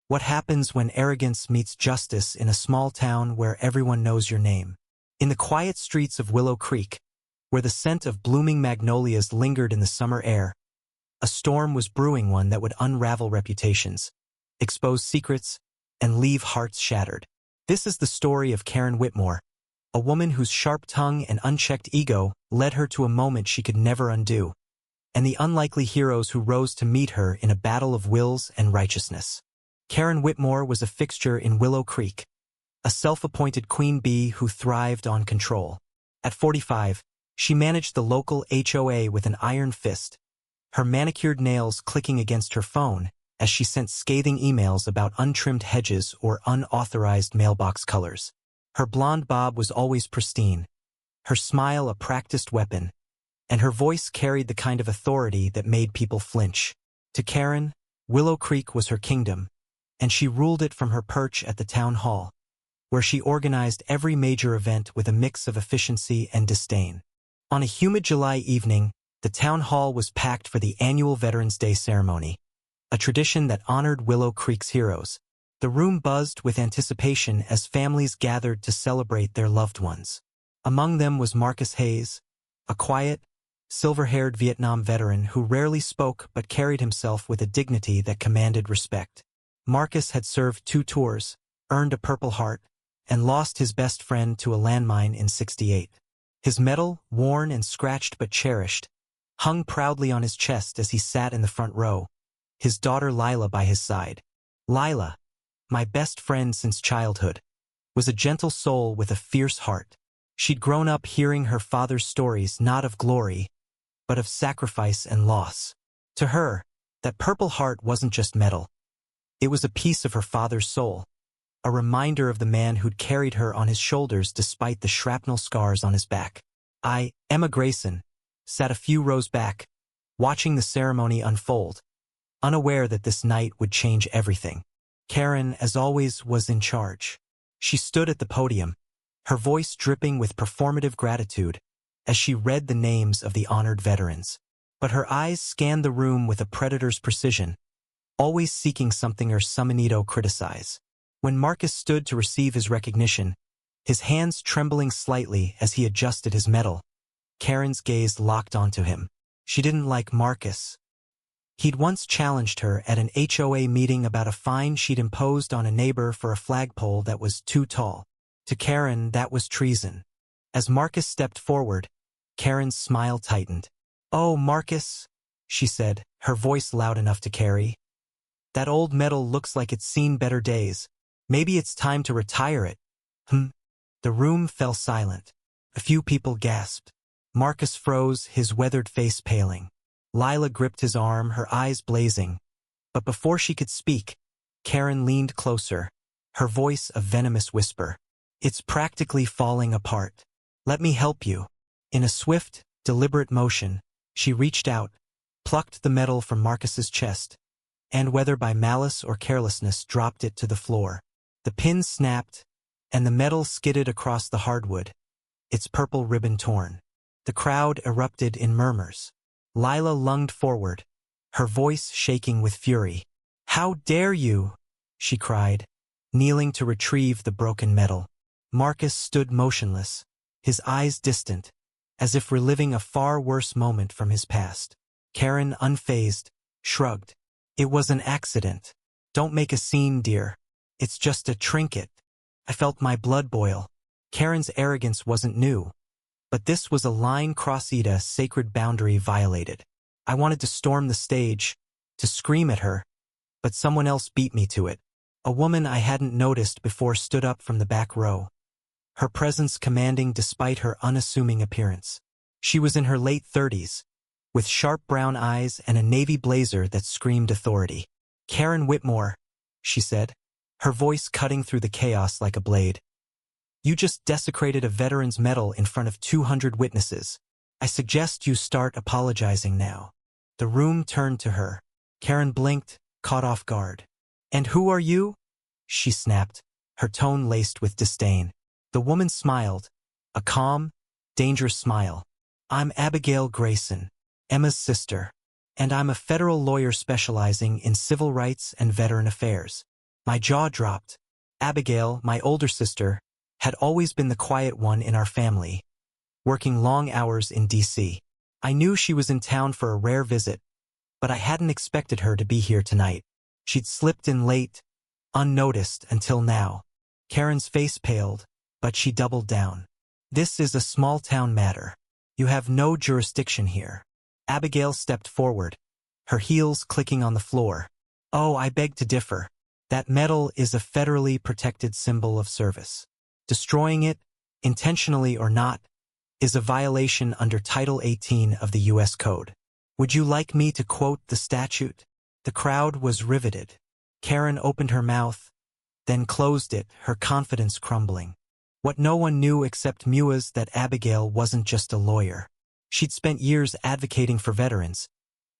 What happens when arrogance meets justice in a small town where everyone knows your name? In the quiet streets of Willow Creek, where the scent of blooming magnolias lingered in the summer air, a storm was brewing, one that would unravel reputations, expose secrets, and leave hearts shattered. This is the story of Karen Whitmore, a woman whose sharp tongue and unchecked ego led her to a moment she could never undo, and the unlikely heroes who rose to meet her in a battle of wills and righteousness. Karen Whitmore was a fixture in Willow Creek, a self-appointed queen bee who thrived on control. At 45, she managed the local HOA with an iron fist, her manicured nails clicking against her phone as she sent scathing emails about untrimmed hedges or unauthorized mailbox colors. Her blonde bob was always pristine, her smile a practiced weapon, and her voice carried the kind of authority that made people flinch. To Karen, Willow Creek was her kingdom, and she ruled it from her perch at the town hall, where she organized every major event with a mix of efficiency and disdain. On a humid July evening, the town hall was packed for the annual Veterans Day ceremony, a tradition that honored Willow Creek's heroes. The room buzzed with anticipation as families gathered to celebrate their loved ones. Among them was Marcus Hayes, a quiet, silver-haired Vietnam veteran who rarely spoke but carried himself with a dignity that commanded respect. Marcus had served 2 tours, earned a Purple Heart, and lost his best friend to a landmine in '68. His medal, worn and scratched but cherished, hung proudly on his chest as he sat in the front row, his daughter Lila by his side. Lila, my best friend since childhood, was a gentle soul with a fierce heart. She'd grown up hearing her father's stories not of glory, but of sacrifice and loss. To her, that Purple Heart wasn't just metal. It was a piece of her father's soul, a reminder of the man who'd carried her on his shoulders despite the shrapnel scars on his back. I, Emma Grayson, sat a few rows back, watching the ceremony unfold, unaware that this night would change everything. Karen, as always, was in charge. She stood at the podium, her voice dripping with performative gratitude as she read the names of the honored veterans. But her eyes scanned the room with a predator's precision, always seeking something or someone to criticize. When Marcus stood to receive his recognition, his hands trembling slightly as he adjusted his medal, Karen's gaze locked onto him. She didn't like Marcus. He'd once challenged her at an HOA meeting about a fine she'd imposed on a neighbor for a flagpole that was too tall. To Karen, that was treason. As Marcus stepped forward, Karen's smile tightened. "Oh, Marcus," she said, her voice loud enough to carry. "That old medal looks like it's seen better days. Maybe it's time to retire it." The room fell silent. A few people gasped. Marcus froze, his weathered face paling. Lila gripped his arm, her eyes blazing. But before she could speak, Karen leaned closer, her voice a venomous whisper. "It's practically falling apart. Let me help you." In a swift, deliberate motion, she reached out, plucked the medal from Marcus's chest, and whether by malice or carelessness dropped it to the floor. The pin snapped, and the medal skidded across the hardwood, its purple ribbon torn. The crowd erupted in murmurs. Lila lunged forward, her voice shaking with fury. "How dare you!" she cried, kneeling to retrieve the broken medal. Marcus stood motionless, his eyes distant, as if reliving a far worse moment from his past. Karen, unfazed, shrugged. "It was an accident. Don't make a scene, dear. It's just a trinket." I felt my blood boil. Karen's arrogance wasn't new, but this was a line crossed, a sacred boundary violated. I wanted to storm the stage, to scream at her, but someone else beat me to it. A woman I hadn't noticed before stood up from the back row, her presence commanding despite her unassuming appearance. She was in her late 30s, with sharp brown eyes and a navy blazer that screamed authority. "Karen Whitmore," she said, her voice cutting through the chaos like a blade. "You just desecrated a veteran's medal in front of 200 witnesses. I suggest you start apologizing now." The room turned to her. Karen blinked, caught off guard. "And who are you?" she snapped, her tone laced with disdain. The woman smiled, a calm, dangerous smile. "I'm Abigail Grayson, Emma's sister, and I'm a federal lawyer specializing in civil rights and veteran affairs." My jaw dropped. Abigail, my older sister, had always been the quiet one in our family, working long hours in D.C. I knew she was in town for a rare visit, but I hadn't expected her to be here tonight. She'd slipped in late, unnoticed until now. Karen's face paled, but she doubled down. This is a small-town matter. You have no jurisdiction here. Abigail stepped forward, her heels clicking on the floor. Oh, I beg to differ. That medal is a federally protected symbol of service. Destroying it, intentionally or not, is a violation under Title 18 of the U.S. Code. Would you like me to quote the statute? The crowd was riveted. Karen opened her mouth, then closed it, her confidence crumbling. What no one knew except Muaz that Abigail wasn't just a lawyer. She'd spent years advocating for veterans,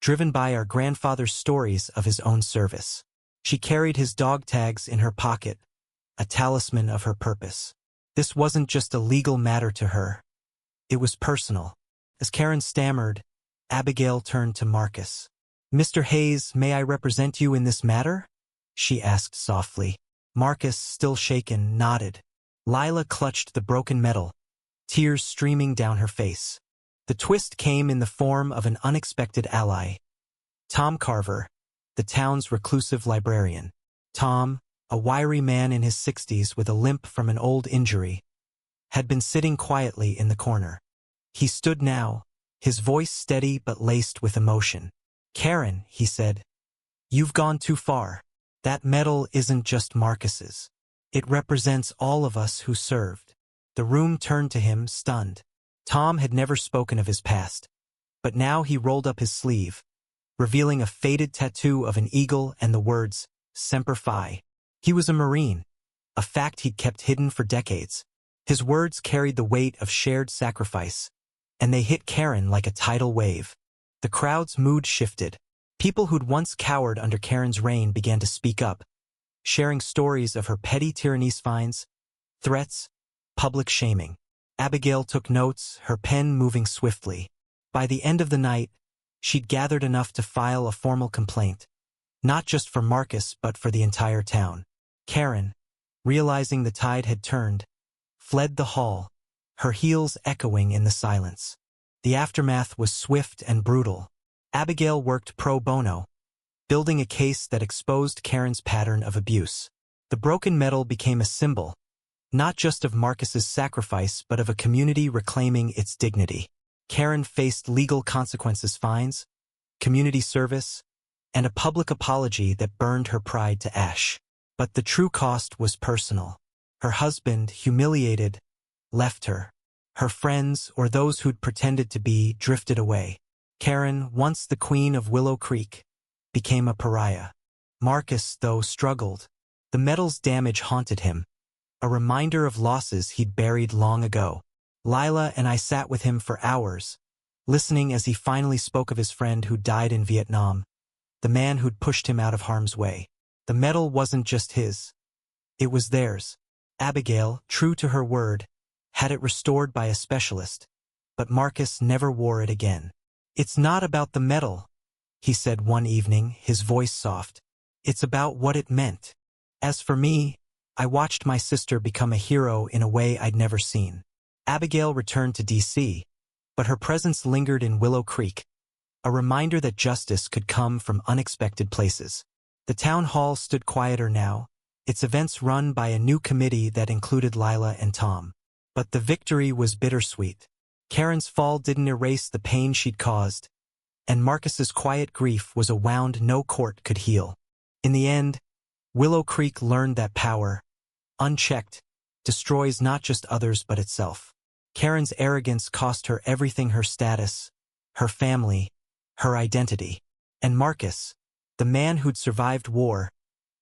driven by our grandfather's stories of his own service. She carried his dog tags in her pocket, a talisman of her purpose. This wasn't just a legal matter to her. It was personal. As Karen stammered, Abigail turned to Marcus. "Mr. Hayes, may I represent you in this matter?" she asked softly. Marcus, still shaken, nodded. Lila clutched the broken medal, tears streaming down her face. The twist came in the form of an unexpected ally. Tom Carver, the town's reclusive librarian. Tom, a wiry man in his 60s with a limp from an old injury, had been sitting quietly in the corner. He stood now, his voice steady but laced with emotion. "Karen," he said, "you've gone too far. That medal isn't just Marcus's. It represents all of us who served." The room turned to him, stunned. Tom had never spoken of his past, but now he rolled up his sleeve, revealing a faded tattoo of an eagle and the words, Semper Fi. He was a Marine, a fact he'd kept hidden for decades. His words carried the weight of shared sacrifice, and they hit Karen like a tidal wave. The crowd's mood shifted. People who'd once cowered under Karen's reign began to speak up, sharing stories of her petty tyranny's fines, threats, public shaming. Abigail took notes, her pen moving swiftly. By the end of the night, she'd gathered enough to file a formal complaint, not just for Marcus but for the entire town. Karen, realizing the tide had turned, fled the hall, her heels echoing in the silence. The aftermath was swift and brutal. Abigail worked pro bono, building a case that exposed Karen's pattern of abuse. The broken medal became a symbol, not just of Marcus's sacrifice but of a community reclaiming its dignity. Karen faced legal consequences, fines, community service, and a public apology that burned her pride to ash. But the true cost was personal. Her husband, humiliated, left her. Her friends, or those who'd pretended to be, drifted away. Karen, once the queen of Willow Creek, became a pariah. Marcus, though, struggled. The medal's damage haunted him, a reminder of losses he'd buried long ago. Lila and I sat with him for hours, listening as he finally spoke of his friend who died in Vietnam, the man who'd pushed him out of harm's way. The medal wasn't just his. It was theirs. Abigail, true to her word, had it restored by a specialist, but Marcus never wore it again. "It's not about the medal," he said one evening, his voice soft. "It's about what it meant. As for me, I watched my sister become a hero in a way I'd never seen." Abigail returned to D.C., but her presence lingered in Willow Creek, a reminder that justice could come from unexpected places. The town hall stood quieter now, its events run by a new committee that included Lila and Tom. But the victory was bittersweet. Karen's fall didn't erase the pain she'd caused, and Marcus's quiet grief was a wound no court could heal. In the end, Willow Creek learned that power, unchecked, destroys not just others but itself. Karen's arrogance cost her everything: her status, her family, her identity. And Marcus, the man who'd survived war,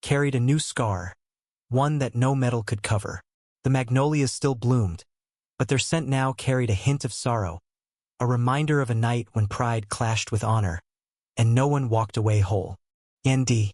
carried a new scar, one that no medal could cover. The magnolias still bloomed, but their scent now carried a hint of sorrow, a reminder of a night when pride clashed with honor, and no one walked away whole. ND